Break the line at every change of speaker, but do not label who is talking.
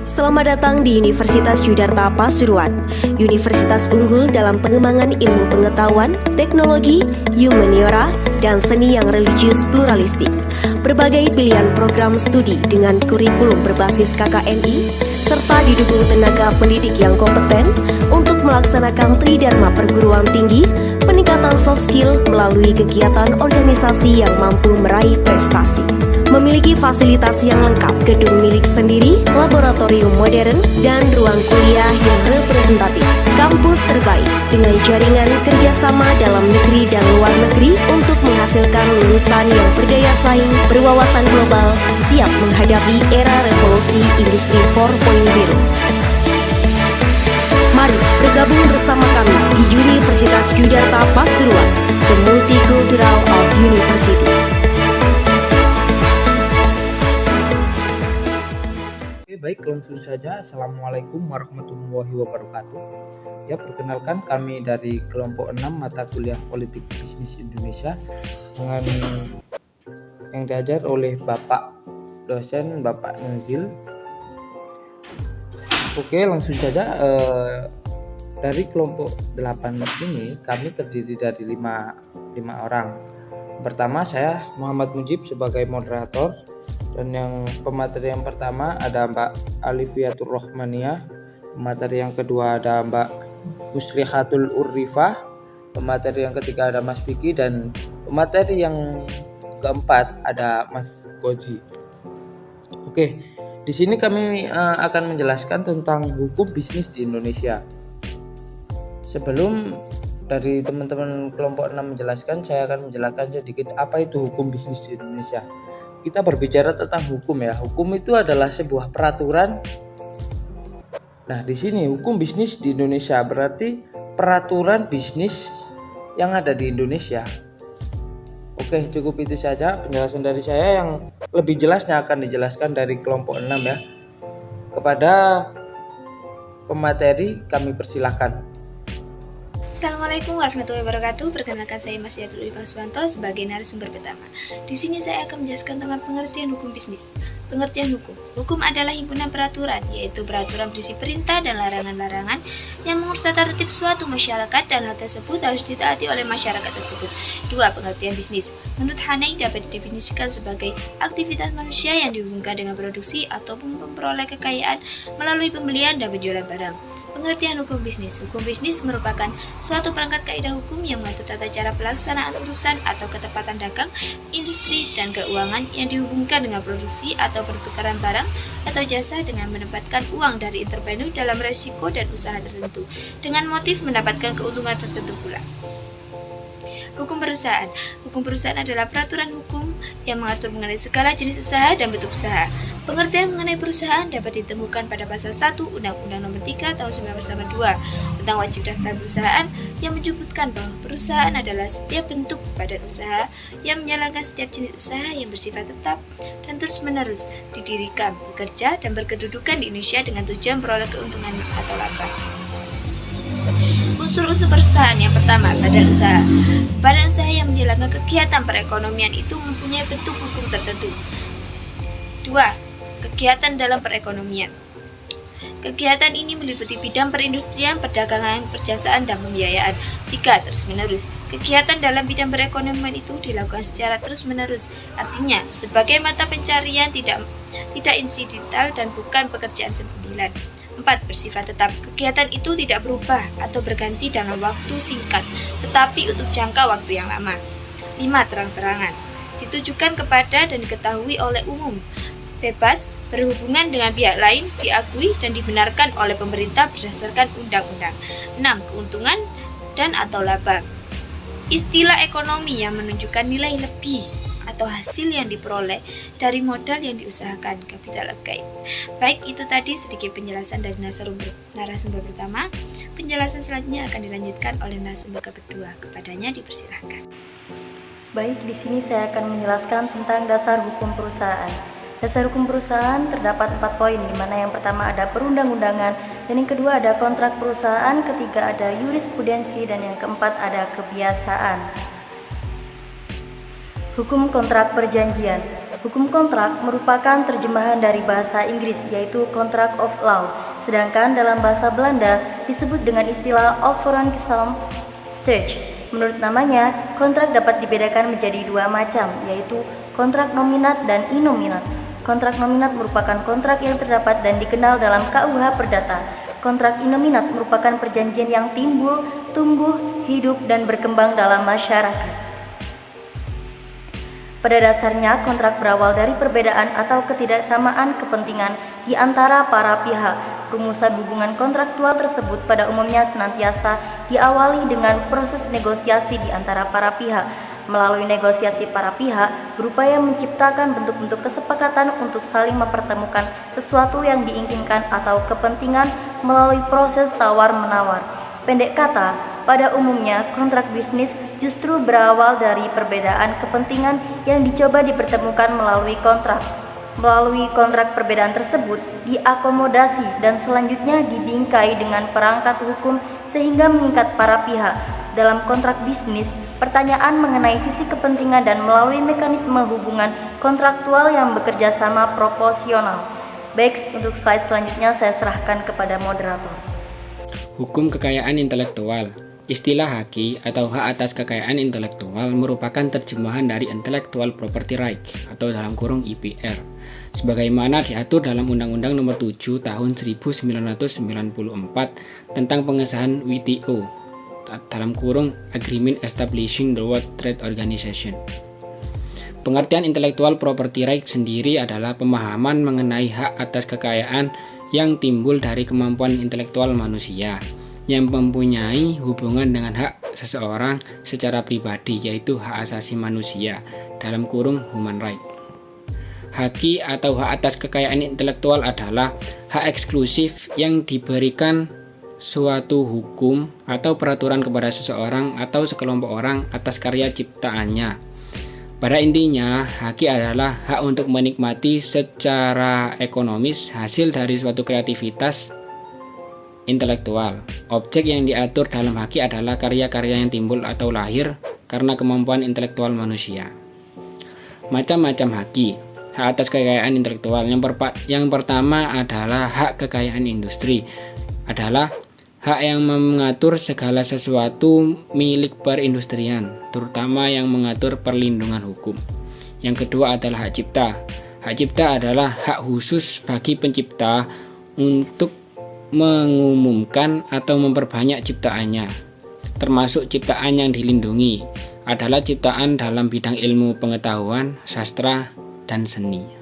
Selamat datang di Universitas Yudharta Pasuruan, universitas unggul dalam pengembangan ilmu pengetahuan, teknologi, humaniora, dan seni yang religius pluralistik. Berbagai pilihan program studi dengan kurikulum berbasis KKNI, serta didukung tenaga pendidik yang kompeten untuk melaksanakan tridharma perguruan tinggi, peningkatan soft skill melalui kegiatan organisasi yang mampu meraih prestasi. Memiliki fasilitas yang lengkap, gedung milik sendiri, laboratorium modern, dan ruang kuliah yang representatif. Kampus terbaik dengan jaringan kerjasama dalam negeri dan luar negeri untuk menghasilkan lulusan yang berdaya saing, berwawasan global, siap menghadapi era revolusi industri 4.0. Mari bergabung bersama kami di Universitas Yudharta Pasuruan, the multicultural of university.
Baik, langsung saja. Assalamualaikum warahmatullahi wabarakatuh. Ya, perkenalkan kami dari kelompok 6 mata kuliah Politik Bisnis Indonesia dengan yang diajar oleh Bapak dosen Bapak Nazil. Oke, langsung saja. Dari kelompok 8 ini kami terdiri dari 5 orang. Pertama, saya Muhammad Mujib sebagai moderator. Dan yang pemateri yang pertama ada Mbak Alifiatur Rohmaniah, pemateri yang kedua ada Mbak Huslihatul Urrifah, pemateri yang ketiga ada Mas Vicky, dan pemateri yang keempat ada Mas Koji. Oke, di sini kami akan menjelaskan tentang hukum bisnis di Indonesia. Sebelum dari teman-teman kelompok 6 menjelaskan, saya akan menjelaskan sedikit apa itu hukum bisnis di Indonesia. Kita berbicara tentang hukum ya. Hukum itu adalah sebuah peraturan. Nah, di sini hukum bisnis di Indonesia berarti peraturan bisnis yang ada di Indonesia. Oke, cukup itu saja penjelasan dari saya. Yang lebih jelasnya akan dijelaskan dari kelompok 6 ya. Kepada pemateri kami persilahkan.
Assalamualaikum warahmatullahi wabarakatuh. Perkenalkan saya Mas Yatul Ifaswanto sebagai narasumber pertama. Di sini saya akan menjelaskan tentang pengertian hukum bisnis. Pengertian hukum. Hukum adalah himpunan peraturan, yaitu peraturan berisi perintah dan larangan-larangan yang mengurus tata tertib suatu masyarakat, dan hal tersebut harus ditaati oleh masyarakat tersebut. 2. Pengertian bisnis. Menurut Haney dapat didefinisikan sebagai aktivitas manusia yang dihubungkan dengan produksi ataupun memperoleh kekayaan melalui pembelian dan penjualan barang. Pengertian hukum bisnis. Hukum bisnis merupakan suatu perangkat kaidah hukum yang mengatur tata cara pelaksanaan urusan atau ketepatan dagang, industri, dan keuangan yang dihubungkan dengan produksi atau pertukaran barang atau jasa dengan menempatkan uang dari intervensi dalam resiko dan usaha tertentu dengan motif mendapatkan keuntungan tertentu pula. Hukum perusahaan. Hukum perusahaan adalah peraturan hukum yang mengatur mengenai segala jenis usaha dan bentuk usaha. Pengertian mengenai perusahaan dapat ditemukan pada pasal 1 Undang-Undang Nomor 3 Tahun 1982 tentang wajib daftar perusahaan yang menyebutkan bahwa perusahaan adalah setiap bentuk badan usaha yang menjalankan setiap jenis usaha yang bersifat tetap dan terus-menerus didirikan, bekerja, dan berkedudukan di Indonesia dengan tujuan memperoleh keuntungan atau laba. Unsur-unsur perusahaan. Yang pertama, badan usaha. Badan usaha yang menjalankan kegiatan perekonomian itu mempunyai bentuk hukum tertentu. 2. Kegiatan dalam perekonomian. Kegiatan ini meliputi bidang perindustrian, perdagangan, perjasaan, dan pembiayaan. 3. Terus-menerus. Kegiatan dalam bidang perekonomian itu dilakukan secara terus-menerus. Artinya, sebagai mata pencarian tidak insidental dan bukan pekerjaan sembilan. 4. Bersifat tetap. Kegiatan itu tidak berubah atau berganti dalam waktu singkat, tetapi untuk jangka waktu yang lama. 5. Terang-terangan. Ditujukan kepada dan diketahui oleh umum, bebas, berhubungan dengan pihak lain, diakui dan dibenarkan oleh pemerintah berdasarkan undang-undang. 6. Keuntungan dan atau laba. Istilah ekonomi yang menunjukkan nilai lebih atau hasil yang diperoleh dari modal yang diusahakan, capital gain. Baik, itu tadi sedikit penjelasan dari narasumber pertama. Penjelasan selanjutnya akan dilanjutkan oleh narasumber kedua. Kepadanya dipersilahkan.
Baik, di sini saya akan menjelaskan tentang dasar hukum perusahaan. Dasar hukum perusahaan terdapat 4 poin, di mana yang pertama ada perundang-undangan, dan yang kedua ada kontrak perusahaan, ketiga ada jurisprudensi, dan yang keempat ada kebiasaan. Hukum kontrak perjanjian. Hukum kontrak merupakan terjemahan dari bahasa Inggris yaitu contract of law, sedangkan dalam bahasa Belanda disebut dengan istilah overeenkomstig. Menurut namanya, kontrak dapat dibedakan menjadi dua macam, yaitu kontrak nominat dan inominat. Kontrak nominat merupakan kontrak yang terdapat dan dikenal dalam KUH Perdata. Kontrak inominat merupakan perjanjian yang timbul, tumbuh, hidup, dan berkembang dalam masyarakat. Pada dasarnya, kontrak berawal dari perbedaan atau ketidaksamaan kepentingan di antara para pihak. Rumusan hubungan kontraktual tersebut pada umumnya senantiasa diawali dengan proses negosiasi di antara para pihak. Melalui negosiasi, para pihak berupaya menciptakan bentuk-bentuk kesepakatan untuk saling mempertemukan sesuatu yang diinginkan atau kepentingan melalui proses tawar-menawar. Pendek kata, pada umumnya kontrak bisnis justru berawal dari perbedaan kepentingan yang dicoba dipertemukan melalui kontrak. Melalui kontrak, perbedaan tersebut diakomodasi dan selanjutnya dibingkai dengan perangkat hukum sehingga mengikat para pihak. Dalam kontrak bisnis, pertanyaan mengenai sisi kepentingan dan melalui mekanisme hubungan kontraktual yang bekerja sama proporsional. Baik, untuk slide selanjutnya saya serahkan kepada moderator.
Hukum kekayaan intelektual. Istilah haki atau hak atas kekayaan intelektual merupakan terjemahan dari Intellectual Property Right atau dalam kurung IPR, sebagaimana diatur dalam Undang-Undang Nomor 7 Tahun 1994 tentang pengesahan WTO dalam kurung Agreement Establishing the World Trade Organization. Pengertian Intellectual Property Right sendiri adalah pemahaman mengenai hak atas kekayaan yang timbul dari kemampuan intelektual manusia yang mempunyai hubungan dengan hak seseorang secara pribadi, yaitu hak asasi manusia dalam kurung human right. Haki atau hak atas kekayaan intelektual adalah hak eksklusif yang diberikan suatu hukum atau peraturan kepada seseorang atau sekelompok orang atas karya ciptaannya. Pada intinya, haki adalah hak untuk menikmati secara ekonomis hasil dari suatu kreativitas intelektual. Objek yang diatur dalam haki adalah karya-karya yang timbul atau lahir karena kemampuan intelektual manusia. Macam-macam haki. Hak atas kekayaan intelektual yang pertama adalah hak kekayaan industri, adalah hak yang mengatur segala sesuatu milik perindustrian, terutama yang mengatur perlindungan hukum. Yang kedua adalah hak cipta. Hak cipta adalah hak khusus bagi pencipta untuk mengumumkan atau memperbanyak ciptaannya, termasuk ciptaan yang dilindungi adalah ciptaan dalam bidang ilmu pengetahuan, sastra, dan seni.